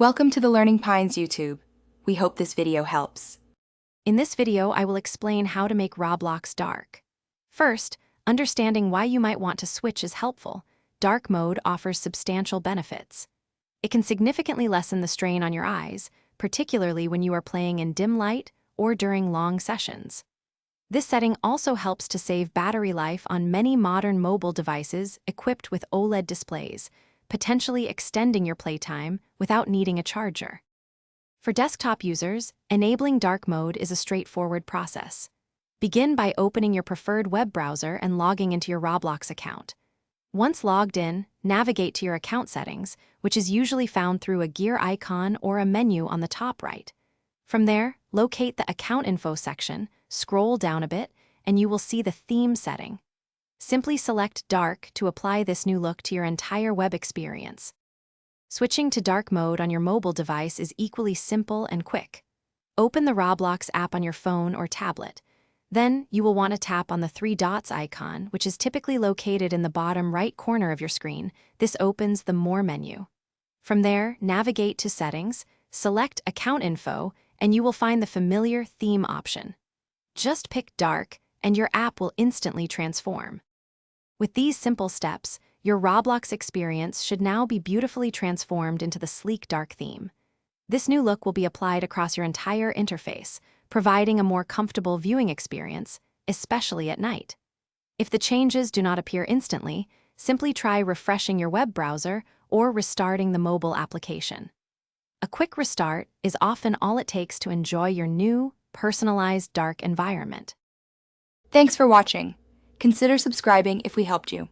Welcome to the Learning Pines YouTube. We hope this video helps. In this video, I will explain how to make Roblox dark. First, understanding why you might want to switch is helpful. Dark mode offers substantial benefits. It can significantly lessen the strain on your eyes, particularly when you are playing in dim light or during long sessions. This setting also helps to save battery life on many modern mobile devices equipped with OLED displays, potentially extending your playtime without needing a charger. For desktop users, enabling dark mode is a straightforward process. Begin by opening your preferred web browser and logging into your Roblox account. Once logged in, navigate to your account settings, which is usually found through a gear icon or a menu on the top right. From there, locate the Account Info section, scroll down a bit, and you will see the theme setting. Simply select Dark to apply this new look to your entire web experience. Switching to dark mode on your mobile device is equally simple and quick. Open the Roblox app on your phone or tablet. Then, you will want to tap on the three dots icon, which is typically located in the bottom right corner of your screen. This opens the More menu. From there, navigate to Settings, select Account Info, and you will find the familiar Theme option. Just pick Dark, and your app will instantly transform. With these simple steps, your Roblox experience should now be beautifully transformed into the sleek dark theme. This new look will be applied across your entire interface, providing a more comfortable viewing experience, especially at night. If the changes do not appear instantly, simply try refreshing your web browser or restarting the mobile application. A quick restart is often all it takes to enjoy your new, personalized dark environment. Thanks for watching. Consider subscribing if we helped you.